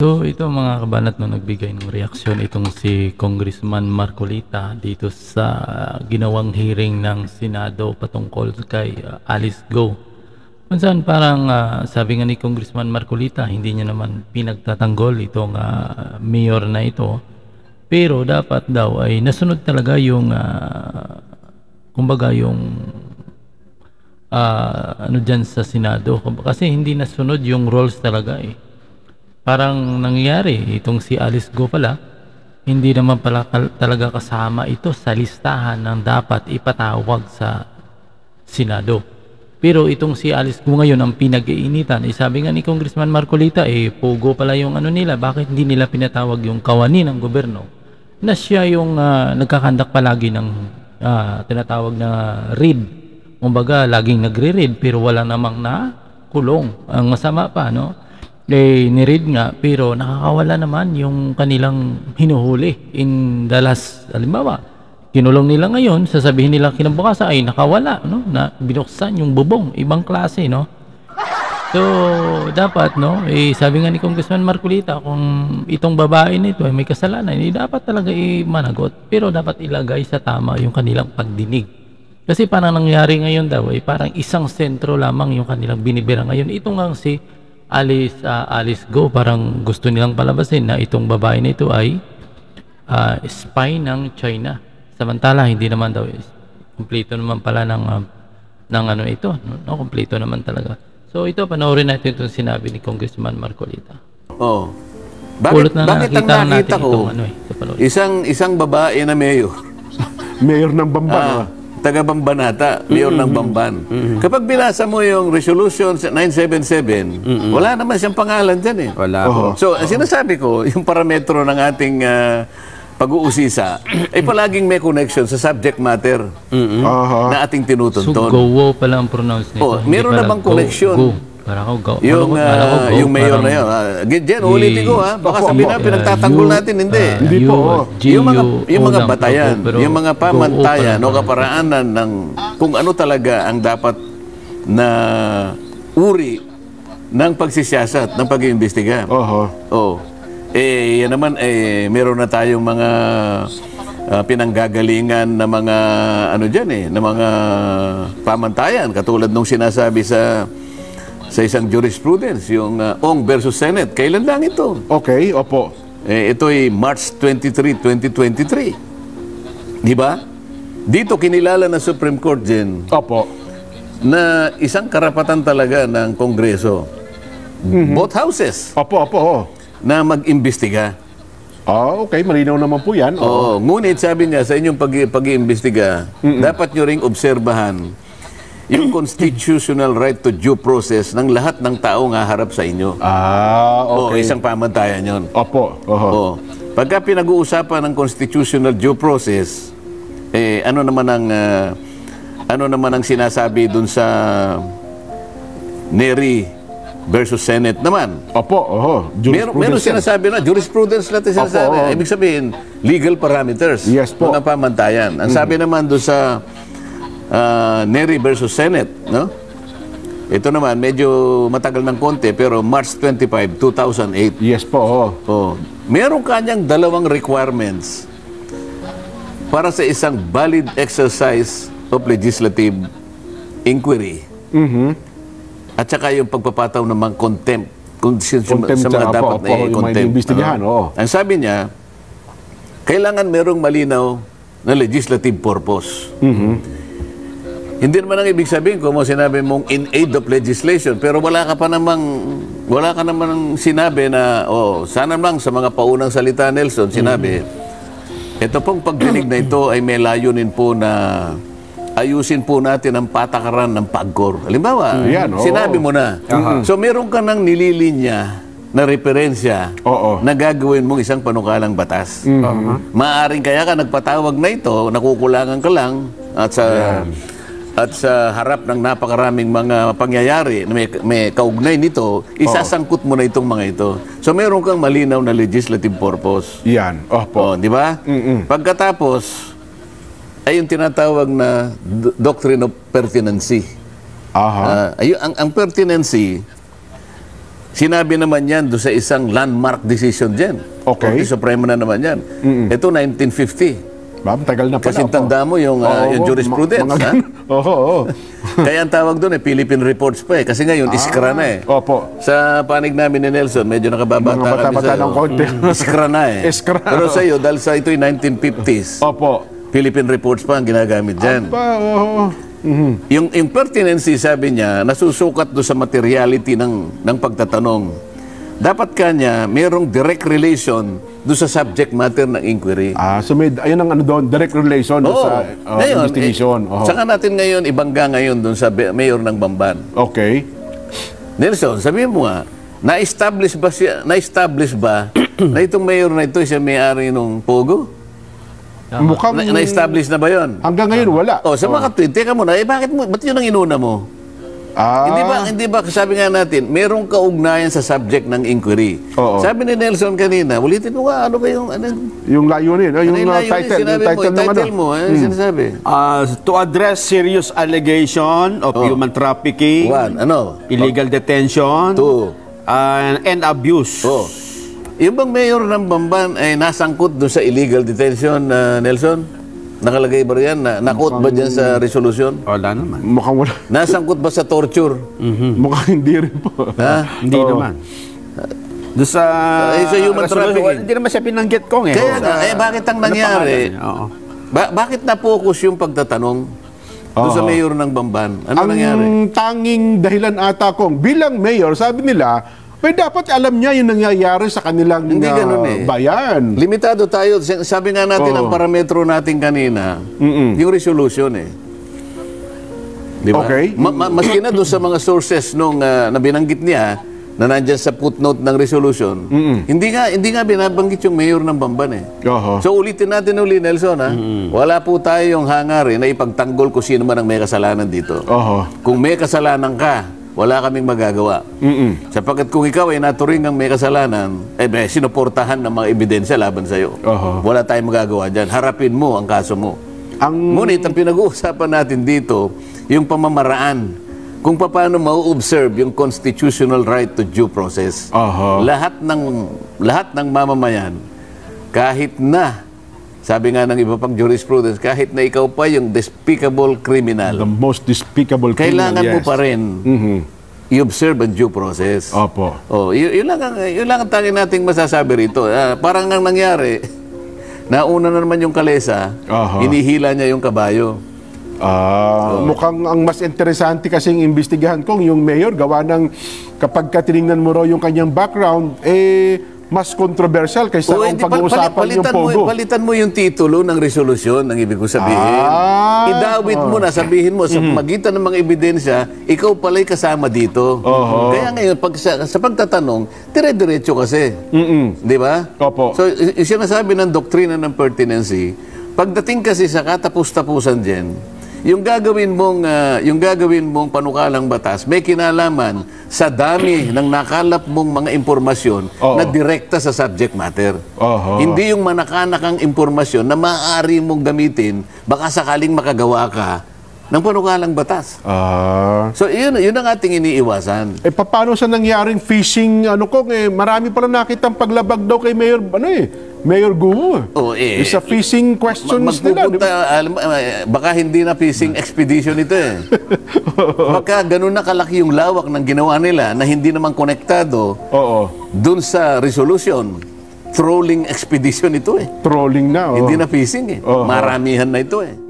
So, ito mga kabanat 'no, nagbigay ng reaksyon itong si Congressman Marcolita dito sa ginawang hearing ng Senado patungkol kay Alice Go. Kung saan parang sabi nga ni Congressman Marcolita, hindi niya naman pinagtatanggol itong mayor na ito. Pero dapat daw ay nasunod talaga yung kumbaga yung ano diyan sa Senado. Kasi hindi nasunod yung rules talaga eh. Parang nangyayari itong si Alice Go pala, hindi naman pala talaga kasama ito sa listahan ng dapat ipatawag sa Senado. Pero itong si Alice Go ngayon ang pinag-iinitan. Sabi nga ni Congressman Marcolita, pogo pala yung ano nila, bakit hindi nila pinatawag yung kawani ng gobyerno na siya yung nagkakandak palagi ng tinatawag na read. Kumbaga, laging nagre-read pero wala namang nakulong. Ang masama pa, no? Ni-read nga pero nakakawala naman yung kanilang hinuhuli in the last, halimbawa kinulong nila ngayon, sasabihin nila kinabukasan ay nakawala, no, na binuksan yung bubong, ibang klase, no. So dapat, no, sabi nga ni Congressman Marcolita, kung itong babae nito ay may kasalanan, dapat talaga managot, pero dapat ilagay sa tama yung kanilang pagdinig. Kasi parang nangyari ngayon daw ay parang isang sentro lamang yung kanilang binibira ngayon. Itong nga si Alice Go, parang gusto nilang palabasin na itong babae na ito ay spy ng China. Samantala hindi naman daw, kumpleto naman pala ng ano ito, no? Kumpleto naman talaga. So ito, panoorin natin itong sinabi ni Congressman Marcolita. Oh. Bakit ang nakita ko isang babae na mayor. Mayor ng Bamban. Taga Bambanata, mayor ng Bamban. Kapag binasa mo yung resolution 977, wala naman siyang pangalan dyan eh. Wala. So, ang sinasabi ko, yung parametro ng ating pag-uusisa ay palaging may connection sa subject matter na ating tinutunton. So, go pala ang pronounce nito. Meron na bang connection? Go. Parang go. Yung mayor na yun. Jen, ulitin ko ha. Baka sabihin na pinagtatanggol natin. Hindi. Hindi po. Yung mga batayan, yung mga pamantayan o kaparaanan ng kung ano talaga ang dapat na uri ng pagsisiyasat, ng pag-iimbestiga. Yan naman, meron na tayong mga pinanggagalingan na mga ano dyan na mga pamantayan. Katulad nung sinasabi sa isang jurisprudence, yung Ong versus Senate. Kailan lang ito? Okay, opo. Ito ay March 23, 2023. Di ba? Dito kinilala na Supreme Court din na isang karapatan talaga ng Kongreso. Both houses. Opo. Na mag-imbestiga. Okay. Malinaw naman po yan. Ngunit sabi niya sa inyong pag-iimbestiga, dapat nyo ring obserbahan yung constitutional right to due process ng lahat ng tao nga harap sa inyo. Okay. Isang pamantayan yun. Opo. Pagka pinag-uusapan ng constitutional due process, ano naman ang sinasabi dun sa Neri versus Senate naman? Meron sinasabi na, jurisprudence natin sinasabi. Ibig sabihin, legal parameters. Yes po. Mga pamantayan. Ang sabi naman dun sa Neri versus Senate, no? Ito naman, medyo matagal ng konti, pero March 25, 2008. Yes po. Meron kanyang dalawang requirements para sa isang valid exercise of legislative inquiry. At saka yung pagpapataw ng mga contempt sa mga dapat na i-contempt. Ang sabi niya, kailangan merong malinaw na legislative purpose. Hindi naman ang ibig sabihin kung sinabi mong in aid of legislation, pero wala ka naman sinabi na, sana lang sa mga paunang salita, Nelson, sinabi, ito pong pagdinig na ito ay may layunin po na ayusin po natin ang patakaran ng PAGCOR. Halimbawa, sinabi mo na. So meron ka ng nililinya na referensya na gagawin mong isang panukalang batas. Maaring kaya ka nagpatawag na ito, nakukulangan ka lang at sa harap ng napakaraming mga pangyayari na may kaugnay nito, isasangkut mo na itong mga ito. So meron kang malinaw na legislative purpose. Yan. Di ba? Pagkatapos, ay yung tinatawag na doctrine of pertinency. Ang pertinency Sinabi naman yan doon sa isang landmark decision dyan. Okay. Korte Suprema na naman yan. Ito, 1950. Tagal na pala. Kasi tanda mo yung jurisprudence. Oo. Kaya ang tawag doon Philippine Reports pa eh. Kasi ngayon, iskra na eh. Opo. Sa panig namin ni Nelson, medyo nakababata Mga kami bata-bata ng konti. Iskra na eh. Iskra. Pero sa iyo, dahil sa ito'y 1950s, Opo. Philippine Reports pa ang ginagamit dyan. Oo. Yung pertinency, sabi niya, nasusukat doon sa materiality ng pagtatanong. Dapat kanya mayroong direct relation doon sa subject matter ng inquiry. So ayun ang doon, direct relation sa ngayon, investigation. Saka natin ngayon, ibangga ngayon doon sa mayor ng Bamban. Okay. Nelson, sabihin mo nga, na-establish ba na itong mayor na ito siya may-ari ng Pogo? Mukhang Na-establish na ba yon? hanggang ngayon wala. Sa mga tweet, teka muna, ba't yun ang inuna mo? Hindi ba, sabi nga natin, merong kaugnayan sa subject ng inquiry. Oo. Sabi ni Nelson kanina, ulitin mo nga, ano ba yung, Yung layunin, yung title, title mo, sinasabi? To address serious allegation of human trafficking, illegal detention, and abuse. Yung bang mayor ng Bamban ay nasangkot doon sa illegal detention, Nelson? Nakalagay ba riyan? Nakot ba dyan sa resolution? Wala naman. Mukhang wala. Nasangkot ba sa torture? Mukhang hindi rin po. Hindi naman. Doon sa human trafficking. Hindi naman siya pinanggit kong eh. Kaya bakit ang nangyari? Bakit na-focus yung pagtatanong doon sa mayor ng Bamban? Ano nangyari? Ang tanging dahilan ata kong bilang mayor, sabi nila, dapat alam niya yung nangyayari sa kanilang bayan. Limitado tayo. Sabi nga natin ang parametro natin kanina, yung resolution eh. Di ba? Okay. Maski na doon sa mga sources nung na binanggit niya, na nandyan sa footnote ng resolution, hindi nga binabanggit yung mayor ng Bamban eh. So ulitin natin uli, Nelson, wala po tayong hangarin na ipagtanggol kung sino man ang may kasalanan dito. Kung may kasalanan ka, wala kaming magagawa. Sapagkat kung ikaw ay naturing ang may kasalanan, sinuportahan ng mga ebidensya laban sa'yo. Wala tayong magagawa dyan. Harapin mo ang kaso mo. Ngunit ang pinag-uusapan natin dito, yung pamamaraan, kung paano ma-observe yung constitutional right to due process. Lahat ng mamamayan, kahit na, sabi nga ng iba pang jurisprudence, kahit na ikaw pa yung despicable criminal, the most despicable criminal, kailangan mo pa rin i-observe ang due process. Yun lang ang tanging nating masasabi rito. Parang ang nangyari, nauna na naman yung kalesa, hinihila niya yung kabayo. Mukhang ang mas interesante kasing imbestigahan kong yung mayor, gawa ng kapag katinignan mo raw yung kanyang background, mas controversial kaysa kung pag-uusapan yung Pogo. Palitan mo yung titulo ng resolusyon, ang ibig ko sabihin. Idawit mo na, sabihin mo, sa magitan ng mga ebidensya, ikaw pala'y kasama dito. Kaya ngayon, sa pagtatanong, dire-diretso kasi. Di ba? So, yung sinasabi ng doktrina ng pertinency, pagdating kasi sa katapus-tapusan dyan, yung gagawin mong panukalang batas may kinalaman sa dami ng nakalap mong mga impormasyon na direkta sa subject matter. Hindi yung manakanakang impormasyon na maaari mong gamitin baka sakaling makagawa ka ng panukalang batas. So yun ang ating iniiwasan. Paano sa nangyaring phishing marami pala nakitang paglabag daw kay Mayor Guo. Sa phishing questions nila. Baka hindi na phishing expedition ito eh. Baka ganun na kalaki yung lawak ng ginawa nila na hindi naman konektado dun sa resolution. Trolling expedition ito eh. Trolling na. Hindi na phishing eh. Maramihan na ito eh.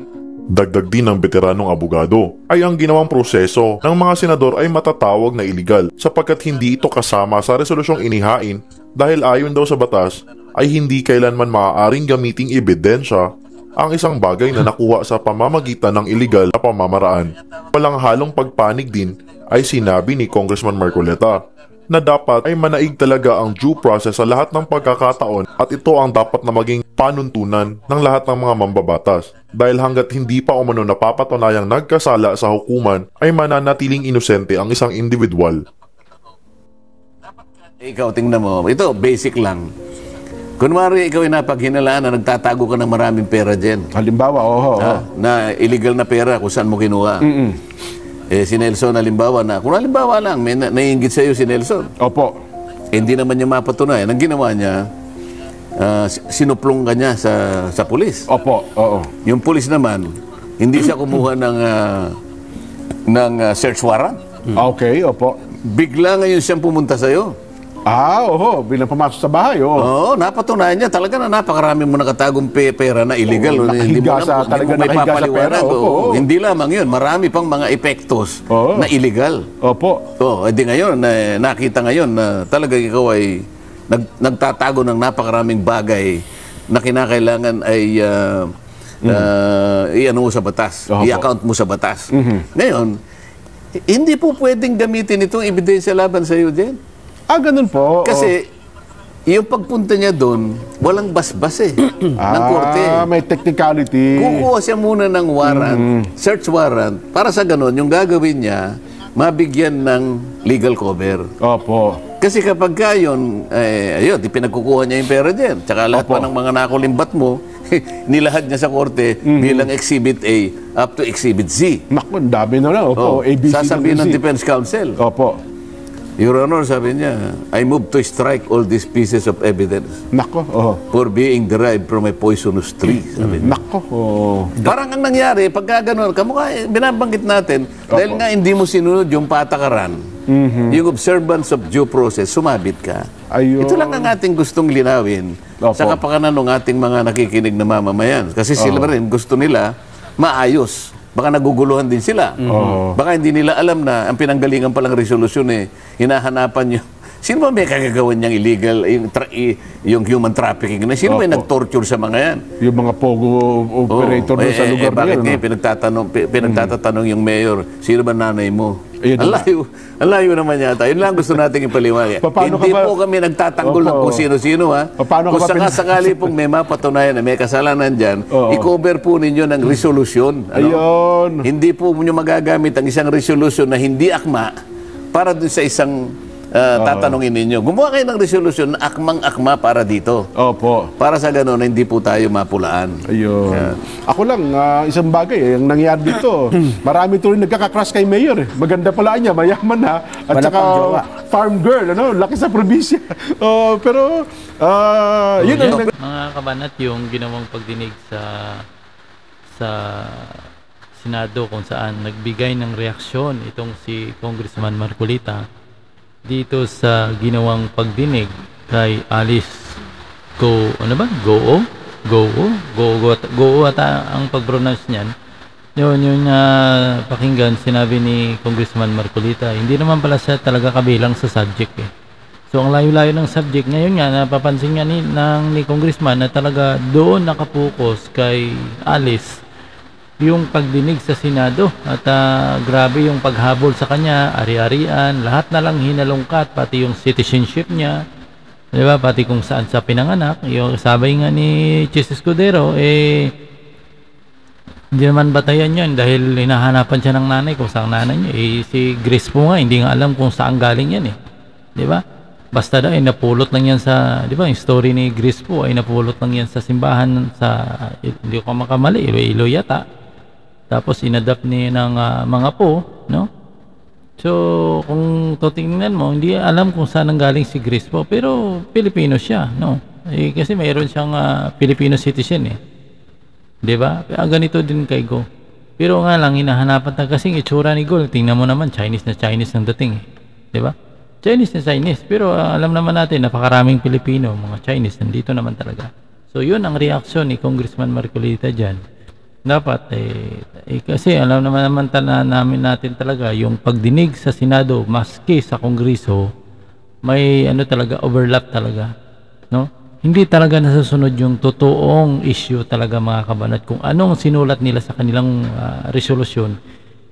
Dagdag din ng veteranong abogado ay ang ginawang proseso ng mga senador ay matatawag na iligal sapagkat hindi ito kasama sa resolusyong inihain dahil ayon daw sa batas ay hindi kailanman maaaring gamiting ebidensya ang isang bagay na nakuha sa pamamagitan ng iligal na pamamaraan. Walang halong pagpanig din ay sinabi ni Congressman Marcoleta na dapat ay manaig talaga ang due process sa lahat ng pagkakataon at ito ang dapat na maging panuntunan ng lahat ng mga mambabatas. Dahil hanggat hindi pa umano napapatunayang nagkasala sa hukuman ay mananatiling inosente ang isang individual. Ikaw, tingnan mo. Ito, basic lang. Kunwari, ikaw ay napaghinalaan na nagtatago ka ng maraming pera dyan. Halimbawa, na illegal na pera kung saan mo kinuha. Si Nelson, halimbawa lang, may naiinggit sa'yo si Nelson. Opo. hindi naman niya mapatunayan. Ang ginawa niya, sinuplong kanya sa pulis. Opo, oo. Yung pulis naman, hindi siya kumuha ng search warrant. Okay, opo. Bigla ngayon siyang pumunta sa'yo. Oo, bilang pumasok sa bahay, oo. Oo, napatunayan niya talaga na napakarami mo nakatagong pera na illegal. Nakahiga sa, talaga nakahiga sa pera. Opo. Hindi lamang yun, marami pang mga epektos na illegal. Opo. Edi ngayon, nakita ngayon na talaga ikaw ay nagtatago ng napakaraming bagay na kinakailangan ay i-ano mo sa batas, i-account mo sa batas. Ngayon, hindi po pwedeng gamitin itong ebidensya laban sa iyo, Jen. Ganun po. Kasi, yung pagpunta niya doon, walang basbas ng korte. May technicality. Kukuha siya muna ng warrant, search warrant, para sa ganun, yung gagawin niya, mabigyan ng legal cover. Opo. Kasi kapag ka yun, ayun, pinagkukuha niya yung pera dyan. Tsaka lahat pa ng mga nakulimbat mo, nilahad niya sa korte bilang Exhibit A up to Exhibit Z. Naku, dami na lang. Opo, ABC. Sasabihin ng Defense Counsel. Opo. Your Honor, sabi niya, I move to strike all these pieces of evidence Nako, for being derived from a poisonous tree. Sabi niya. Nako, Parang ang nangyari, pagka gano'n, kamukha, binabanggit natin, dahil nga hindi mo sinunod yung patakaran, yung observance of due process, sumabit ka. Ayun. Ito lang ang ating gustong linawin sa kapakanan ng ating mga nakikinig na mamamayan. Kasi sila rin gusto nila maayos. Baka naguguluhan din sila. Baka hindi nila alam na ang pinanggalingan palang resolusyon hinahanapan nyo. Sino ba may kagagawan niyang illegal, yung human trafficking? Sino ba nag-torture sa mga yan? Yung mga pogo operator doon sa lugar na bakit yun. pinagtatanong yung mayor, sino ba nanay mo? Ang layo naman yata. Yun lang gusto nating ipaliwanag. Hindi po kami nagtatanggol ng kung sino-sino. Kung sakali pong may mapatunayan na may kasalanan dyan, i-cover po ninyo ng resolusyon. Ayun. Hindi po nyo magagamit ang isang resolusyon na hindi akma para dun sa isang tatanungin ninyo. Gumawa kayo ng resolusyon na akmang-akma para dito. Opo. Para sa gano'n, hindi po tayo mapulaan. Ayun. Ako lang, isang bagay, ang nangyari dito, marami tuloy nagkakakrush kay Mayor. Maganda pala niya, mayaman na. At saka farm girl, laki sa probinsya. Pero, yun ang... Mga kabanat, yung ginawang pagdinig sa Senado kung saan nagbigay ng reaksyon itong si Congressman Marcolita dito sa ginawang pagdinig kay Alice Go ata ang pag-pronounce niyan. Yun pakinggan, sinabi ni Congressman Marcolita, hindi naman pala siya talaga kabilang sa subject So ang layo-layo ng subject ngayon nga, napapansin nga ni Congressman na talaga doon nakapokus kay Alice yung pagdinig sa Senado at grabe yung paghabol sa kanya, ari-arian, lahat na lang hinalungkat, pati yung citizenship niya, di ba? Pati kung saan sa pinanganak. Yung sabi nga ni Chis Escudero, hindi naman batayan yun dahil hinahanapan siya ng nanay kung saan nanay niya. Si Grace po nga, hindi nga alam kung saan galing yan di ba? Basta daw, napulot lang yan sa, di ba, yung story ni Grace po ay napulot lang yan sa simbahan sa, hindi ko makamali, Iloilo yata. Tapos inadapt ni ng mga po, no? So, kung titingnan mo, hindi alam kung saan nanggaling si Grace po, pero Pilipino siya, no? Kasi mayroon siyang Filipino citizen Di ba? Ganito din kay Go. Pero nga lang, hinahanapan na kasing itsura ni Go. Tingnan mo naman, Chinese na Chinese ang dating Di ba? Chinese na Chinese. Pero alam naman natin, napakaraming Pilipino, mga Chinese, nandito naman talaga. So, yun ang reaksyon ni Congressman Marcolita dyan. Dapat kasi alam naman natin talaga yung pagdinig sa Senado maski sa Kongreso may talaga overlap talaga, no? Hindi talaga nasusunod yung totoong issue talaga, mga kabanat, kung anong sinulat nila sa kanilang resolusyon.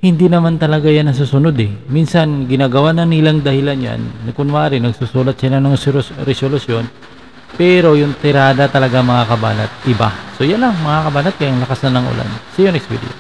Hindi naman talaga yan nasusunod minsan ginagawa na nilang dahilan yan na kunwari nagsusulat sila ng resolusyon pero yung tirada talaga, mga kabanat, iba. So yan lang, mga kabanat, kaya ang lakas na ng ulan. See you next video.